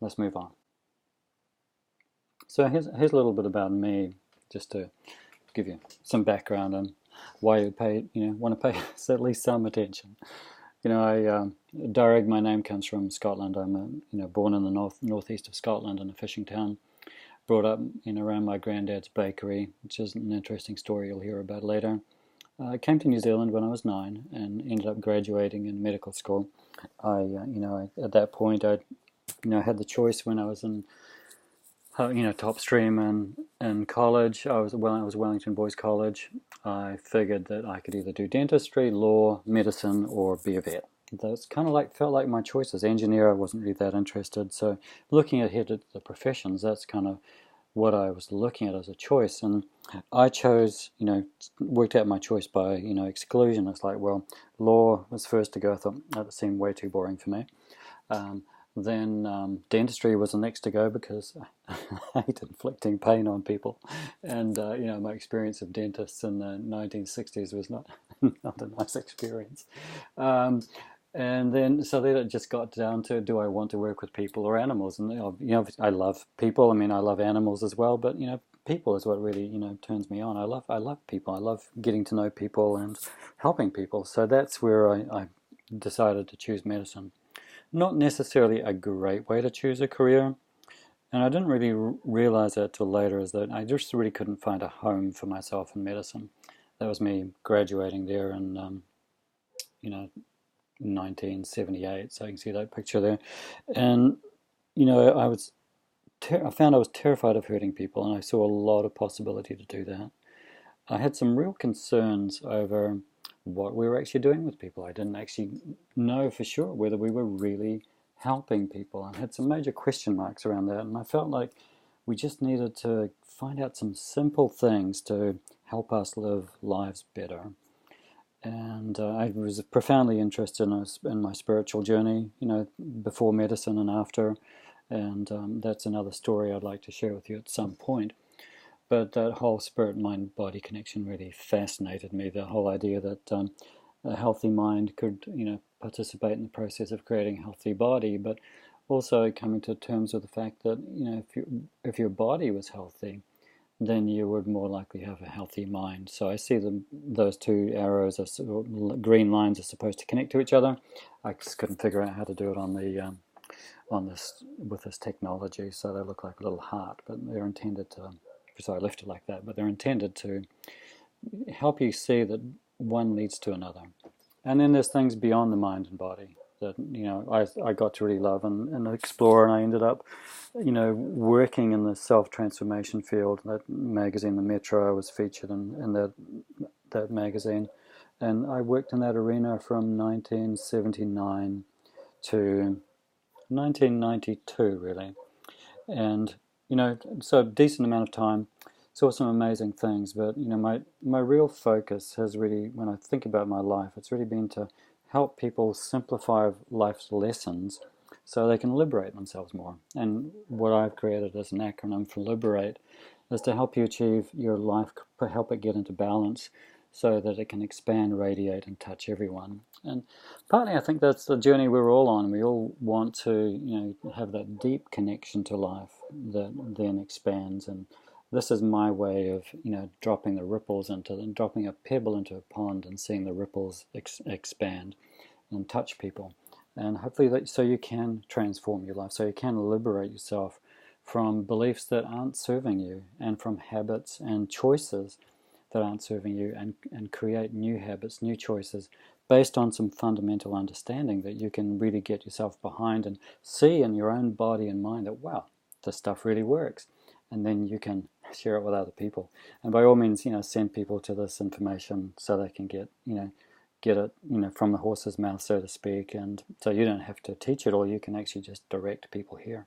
let's move on. So here's a little bit about me, just to give you some background on why you want to pay at least some attention. Darrig, my name comes from Scotland. I'm born in the northeast of Scotland in a fishing town. Brought up around my granddad's bakery, which is an interesting story you'll hear about later. I came to New Zealand when I was 9 and ended up graduating in medical school. At that point I had the choice when I was in top stream and college. I was Wellington Boys College. I figured that I could either do dentistry, law, medicine, or be a vet. That's kind of felt like my choices. Engineer, I wasn't really that interested. So looking ahead at the professions, that's kind of what I was looking at as a choice. And I chose, worked out my choice by, exclusion. It's like, well, law was first to go. I thought that seemed way too boring for me. Then dentistry was the next to go because I hate inflicting pain on people, and my experience of dentists in the 1960s was not not a nice experience. And then it just got down to, do I want to work with people or animals? And I love people. I mean, I love animals as well, but people is what really turns me on. I love people. I love getting to know people and helping people. So that's where I decided to choose medicine. Not necessarily a great way to choose a career, and I didn't really realize that till later, is that I just really couldn't find a home for myself in medicine. That was me graduating there in 1978, so you can see that picture there. And I found I was terrified of hurting people, and I saw a lot of possibility to do that. I had some real concerns over what we were actually doing with people. I didn't actually know for sure whether we were really helping people. I had some major question marks around that, and I felt like we just needed to find out some simple things to help us live lives better. And I was profoundly interested in my spiritual journey, before medicine and after, and that's another story I'd like to share with you at some point. But that whole spirit-mind-body connection really fascinated me. The whole idea that a healthy mind could, participate in the process of creating a healthy body, but also coming to terms with the fact that, if your body was healthy, then you would more likely have a healthy mind. So I see those two arrows, green lines, are supposed to connect to each other. I just couldn't figure out how to do it on with this technology, so they look like a little heart, but they're intended to. So I left it like that, but they're intended to help you see that one leads to another. And then there's things beyond the mind and body that I got to really love and explore, and I ended up working in the self-transformation field. That magazine, The Metro, I was featured in that magazine, and I worked in that arena from 1979 to 1992 really. And so a decent amount of time, saw some amazing things, but my real focus has really, when I think about my life, it's really been to help people simplify life's lessons so they can liberate themselves more. And what I've created as an acronym for LIBERATE is to help you achieve your life, help it get into balance so that it can expand, radiate, and touch everyone. And partly I think that's the journey we're all on. We all want to have that deep connection to life that then expands. And this is my way of dropping the ripples dropping a pebble into a pond and seeing the ripples expand and touch people. And hopefully so you can transform your life, so you can liberate yourself from beliefs that aren't serving you, and from habits and choices that aren't serving you, and create new habits, new choices based on some fundamental understanding that you can really get yourself behind and see in your own body and mind that, wow, this stuff really works. And then you can share it with other people. And by all means, send people to this information so they can get it, from the horse's mouth, so to speak. And so you don't have to teach it all, you can actually just direct people here.